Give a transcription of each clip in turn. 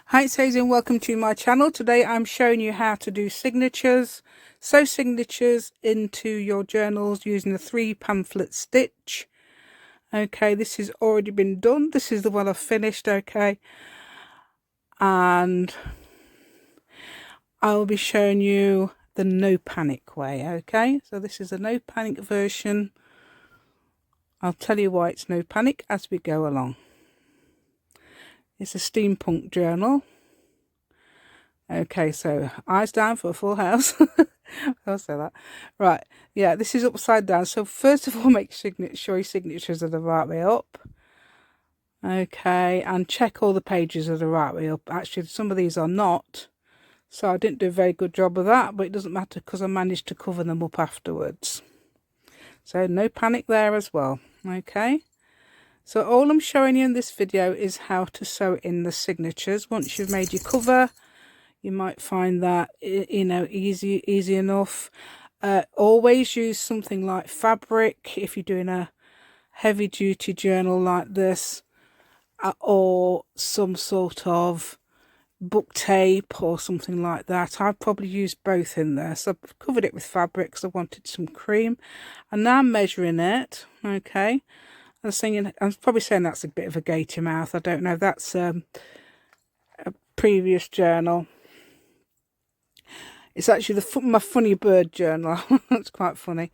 Hi, it's Hazel and welcome to my channel. Today I'm showing you how to do signatures. Sew signatures into your journals using the 3 pamphlet stitch. Okay, this has already been done. This is the one I've finished, okay. And I'll be showing you the no panic way, okay. So this is a no panic version. I'll tell you why it's no panic as we go along. It's a steampunk journal. Okay, so eyes down for a full house. I'll say that. Right, yeah, this is upside down. So first of all, make sure your signatures are the right way up. Okay, and check all the pages are the right way up. Actually, some of these are not. So I didn't do a very good job of that, but it doesn't matter because I managed to cover them up afterwards. So no panic there as well. Okay. So all I'm showing you in this video is how to sew in the signatures. Once you've made your cover, you might find that, you know, easy enough. Always use something like fabric if you're doing a heavy duty journal like this, or some sort of book tape or something like that. I've probably used both in there. So I've covered it with fabric because I wanted some cream. And now I'm measuring it. Okay. I'm probably saying that's a bit of a gator mouth. I don't know. That's a previous journal. It's actually my funny bird journal. It's quite funny.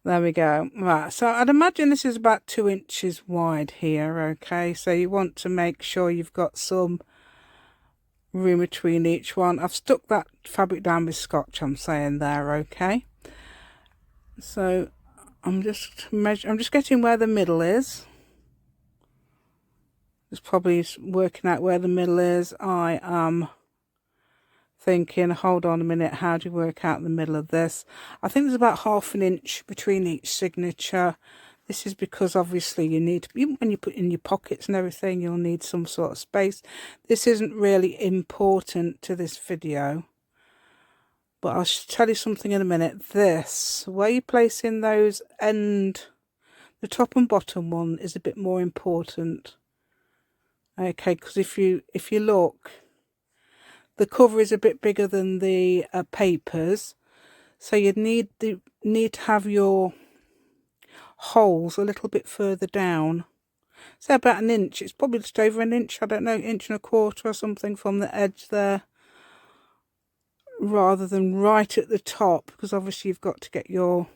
There we go. Right, so I'd imagine this is about 2 inches wide here, okay? So you want to make sure you've got some room between each one. I've stuck that fabric down with scotch, I'm saying there, okay? So I'm just getting where the middle is. Just probably working out where the middle is. I am thinking, hold on a minute, how do you work out the middle of this? I think there's about 1/2 inch between each signature. This is because obviously you need, when you put in your pockets and everything, you'll need some sort of space. This isn't really important to this video, but I'll tell you something in a minute. This, where you place in those the top and bottom one is a bit more important. Okay, because if you look, the cover is a bit bigger than the papers, so you'd need to have your holes a little bit further down. So about 1 inch. It's probably just over 1 inch. I don't know, 1.25 inches or something from the edge there, rather than right at the top, because obviously you've got to get your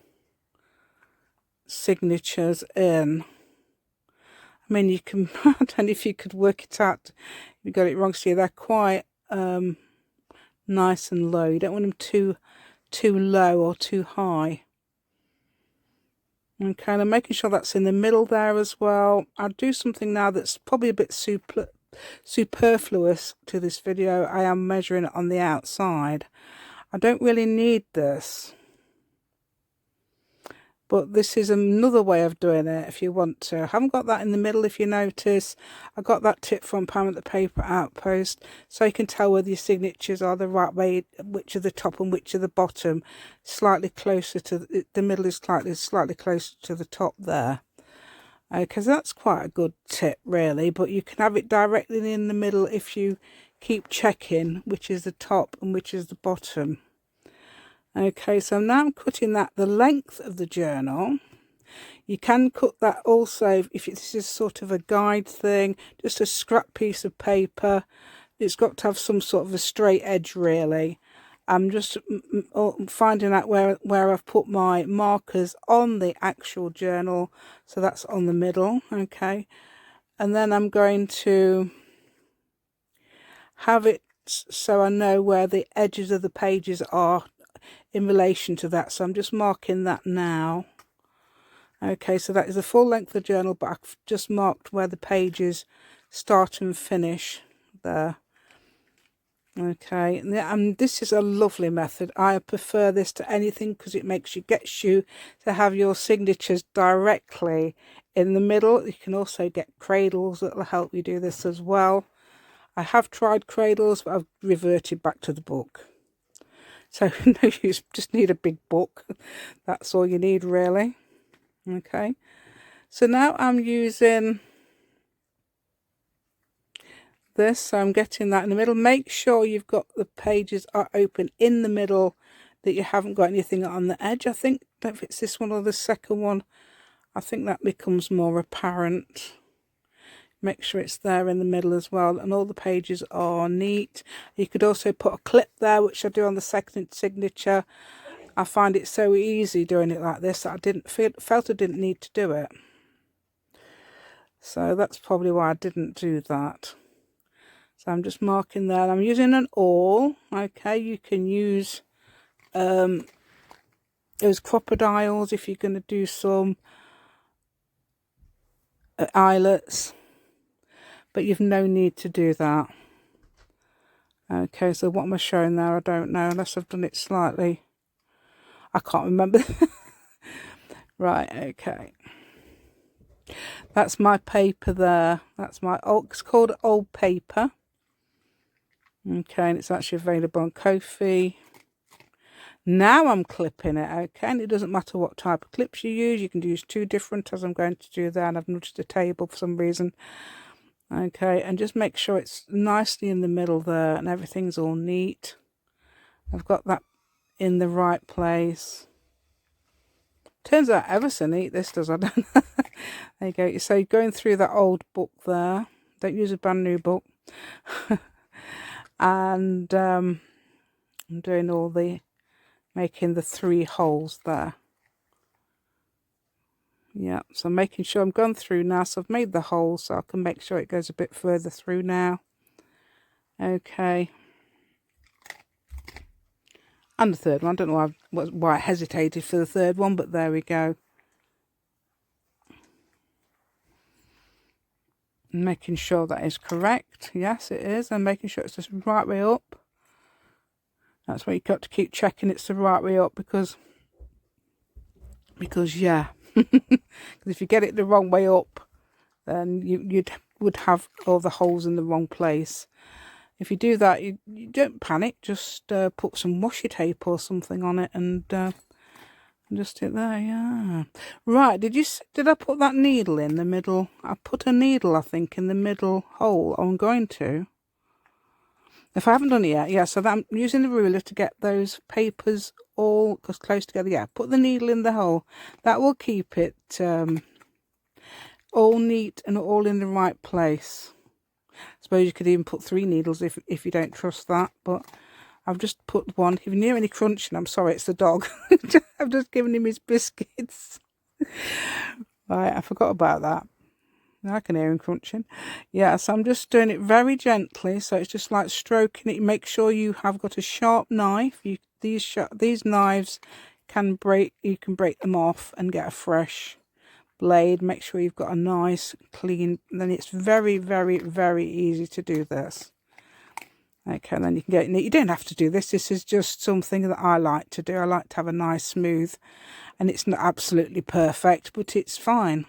signatures in. I mean, you can. I don't know if you could work it out. You got it wrong. See, they're quite nice and low. You don't want them too low or too high. Okay, and I'm making sure that's in the middle there as well. I'll do something now that's probably a bit superfluous to this video. I am measuring it on the outside. I don't really need this, but this is another way of doing it if you want to. I haven't got that in the middle, if you notice. I got that tip from Pam at the Paper Outpost, so you can tell whether your signatures are the right way, which are the top and which are the bottom. Slightly closer to the middle is slightly closer to the top there. Because that's quite a good tip, really. But you can have it directly in the middle if you keep checking which is the top and which is the bottom. Okay, so now I'm cutting that the length of the journal. You can cut that also if this is sort of a guide thing, just a scrap piece of paper. It's got to have some sort of a straight edge, really. I'm just finding out where I've put my markers on the actual journal. So that's on the middle, okay. And then I'm going to have it so I know where the edges of the pages are in relation to that. So I'm just marking that now. Okay, so that is the full length of the journal, but I've just marked where the pages start and finish there. Okay, and this is a lovely method. I prefer this to anything because it gets you to have your signatures directly in the middle. You can also get cradles that will help you do this as well. I have tried cradles, but I've reverted back to the book. So no, you just need a big book. That's all you need, really. Okay, so now I'm using this, so I'm getting that in the middle. Make sure you've got the pages are open in the middle, that you haven't got anything on the edge. I think, don't know if it's this one or the second one, I think that becomes more apparent. Make sure it's there in the middle as well, and all the pages are neat. You could also put a clip there, which I do on the second signature. I find it so easy doing it like this that I felt I didn't need to do it. So that's probably why I didn't do that. So I'm just marking there. I'm using an awl. Okay, you can use those crocodiles if you're going to do some eyelets, but you've no need to do that. Okay, so what am I showing there? I don't know, unless I've done it slightly. I can't remember. Right, okay. That's my paper there. That's my old, it's called old paper. Okay, and it's actually available on Ko-fi. Now I'm clipping it, okay, and it doesn't matter what type of clips you use. You can use 2 different, as I'm going to do there, and I've nudged the table for some reason. Okay, and just make sure it's nicely in the middle there and everything's all neat. I've got that in the right place. Turns out ever so neat this does, I don't know. There you go. So you're going through that old book there. Don't use a brand new book. And I'm doing all the, making the 3 holes there. Yeah, so I'm making sure I'm gone through now. So I've made the hole so I can make sure it goes a bit further through now. Okay. And the third one. I don't know why I hesitated for the third one, but there we go. Making sure that is correct. Yes, it is. And making sure it's the right way up. That's why you've got to keep checking it's the right way up, because yeah. Because if you get it the wrong way up, then you would have all the holes in the wrong place. If you do that, you don't panic. Just put some washi tape or something on it and just it there. Yeah. Right. Did I put that needle in the middle? I put a needle, I think, in the middle hole. I'm going to. If I haven't done it yet, yeah. So that I'm using the ruler to get those papers all close together. Yeah. Put the needle in the hole. That will keep it all neat and all in the right place. I suppose you could even put 3 needles if you don't trust that, but I've just put 1. If you hear any crunching, I'm sorry, it's the dog. I've just given him his biscuits. Right, I forgot about that. I can hear him crunching. Yeah, so I'm just doing it very gently, so it's just like stroking it. Make sure you have got a sharp knife. These knives can break. You can break them off and get a fresh blade. Make sure you've got a nice clean, then it's very, very, very easy to do this. Okay, and then you can get it. You don't have to do this. This is just something that I like to do. I like to have a nice smooth, and it's not absolutely perfect, but it's fine.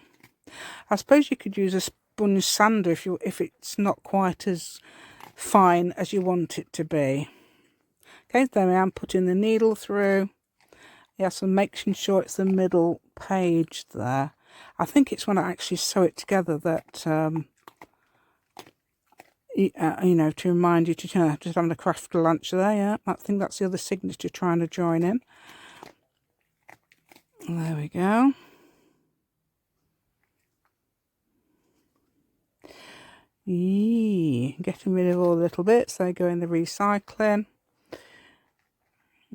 I suppose you could use a sponge sander if it's not quite as fine as you want it to be. Okay, there I am putting the needle through. Yes, and making sure it's the middle page there. I think it's when I actually sew it together that, you know, to remind you to just having a craft lunch there. Yeah, I think that's the other signature trying to join in. There we go. Getting rid of all the little bits. They go in the recycling.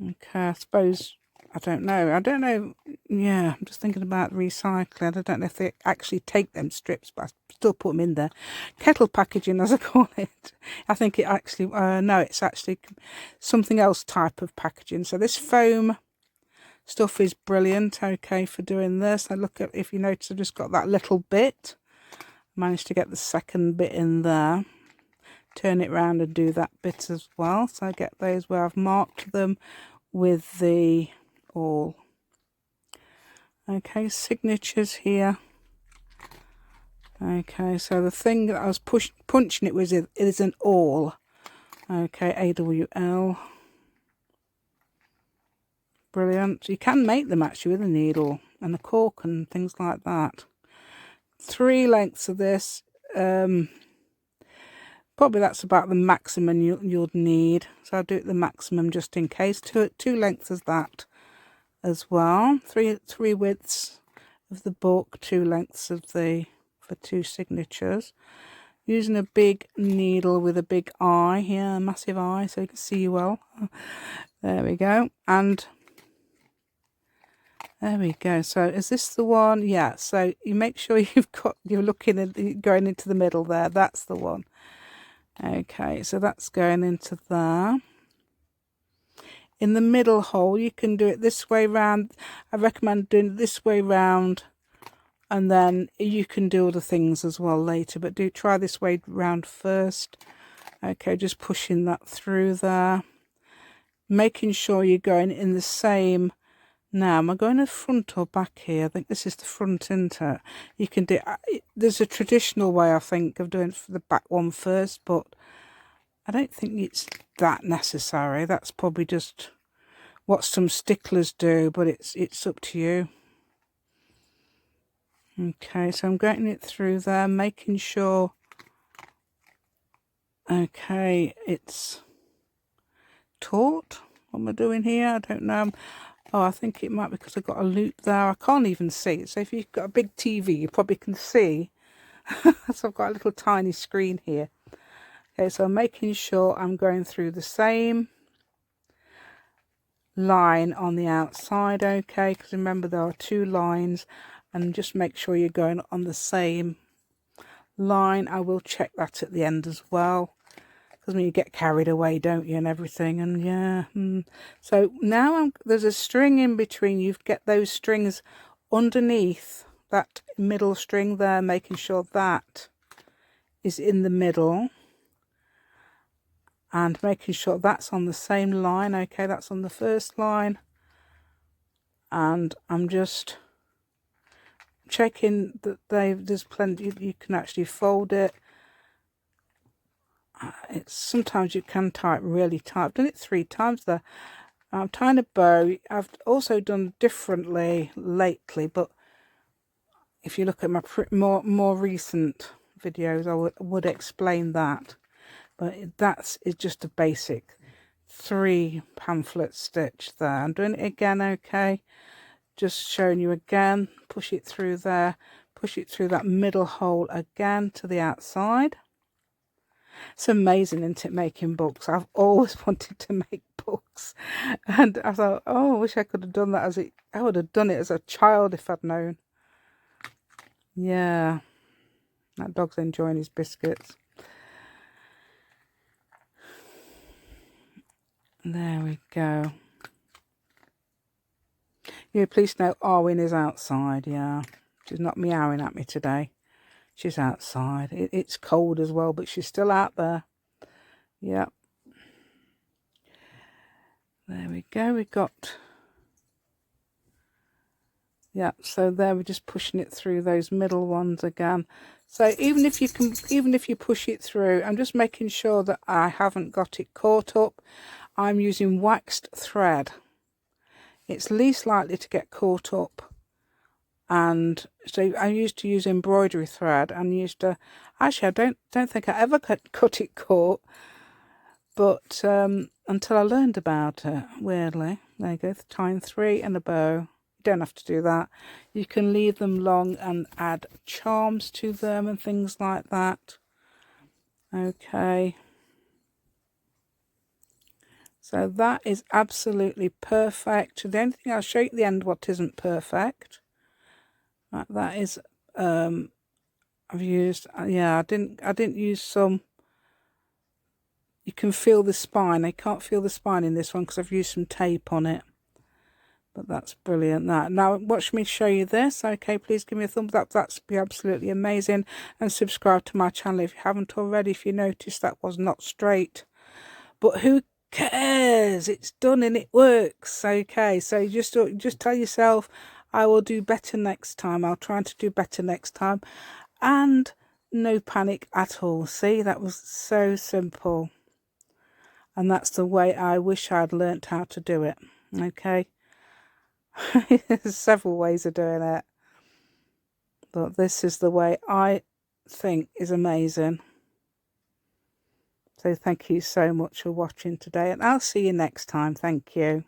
Okay, I suppose, I don't know. Yeah, I'm just thinking about recycling. I don't know if they actually take them strips, but I still put them in there. Kettle packaging, as I call it. I think it actually, no, it's actually something else type of packaging. So this foam stuff is brilliant, okay, for doing this. I look at, if you notice, I've just got that little bit. Managed to get the second bit in there. Turn it around and do that bit as well. So I get those where I've marked them with the awl. Okay, signatures here. Okay, so the thing that I was punching it with is an awl. Okay, AWL. Brilliant. You can make them actually with a needle and a cork and things like that. 3 lengths of this. Probably that's about the maximum you'll need. So I'll do it the maximum just in case. Two lengths as that as well. Three widths of the book, 2 lengths of the for 2 signatures. Using a big needle with a big eye here, a massive eye, so you can see well. There we go. And there we go. So is this the one? Yeah. So you make sure you're looking at going into the middle there. That's the one. Okay. So that's going into there. In the middle hole, you can do it this way round. I recommend doing it this way round, and then you can do other things as well later, but do try this way round first. Okay, just pushing that through there, making sure you're going in the same. Now, am I going to front or back here? I think this is the front, isn't it? You can do there's a traditional way, I think, of doing the back one first, but I don't think it's that necessary. That's probably just what some sticklers do, but it's up to you. Okay, so I'm getting it through there, making sure, okay, it's taut. What am I doing here? I don't know. Oh, I think it might be because I've got a loop there. I can't even see it. So if you've got a big TV, you probably can see. So I've got a little tiny screen here. Okay, so I'm making sure I'm going through the same line on the outside, okay, because remember there are 2 lines, and just make sure you're going on the same line. I will check that at the end as well, because when you get carried away, don't you, and everything. And yeah, so now there's a string in between. You get those strings underneath that middle string there, making sure that is in the middle, and making sure that's on the same line. Okay, that's on the first line, and I'm just checking that there's plenty. You can actually fold it. It's sometimes you can tie it really tight. I've done it 3 times there. I'm tying a bow. I've also done differently lately, but if you look at my more recent videos, I would explain that. But that is just a basic 3 pamphlet stitch there. I'm doing it again, okay? Just showing you again. Push it through there. Push it through that middle hole again to the outside. It's amazing, isn't it, making books? I've always wanted to make books. And I thought, oh, I wish I could have done that I would have done it as a child if I'd known. Yeah. That dog's enjoying his biscuits. There we go. Yeah, please note Arwen is outside, yeah. She's not meowing at me today. She's outside. It's cold as well, but she's still out there. Yep. There we go. We got... Yeah, so there we're just pushing it through those middle ones again. So even if you push it through, I'm just making sure that I haven't got it caught up. I'm using waxed thread. It's least likely to get caught up. And so I used to use embroidery thread and used to, actually I don't think I ever cut it caught, but until I learned about it, weirdly. There you go, tying 3 and a bow. You don't have to do that. You can leave them long and add charms to them and things like that. Okay. So that is absolutely perfect. The only thing I'll show you at the end what isn't perfect. That is I've used, yeah, I didn't use some. You can feel the spine. I can't feel the spine in this one because I've used some tape on it. But that's brilliant. Now watch me show you this. Okay, please give me a thumbs up. That's be absolutely amazing. And subscribe to my channel if you haven't already, if you noticed that was not straight. But who cares? It's done and it works. Okay, so just tell yourself, I will do better next time. I'll try to do better next time. And no panic at all. See, that was so simple. And that's the way I wish I'd learnt how to do it. Okay. There's several ways of doing it. But this is the way I think is amazing. So thank you so much for watching today, and I'll see you next time. Thank you.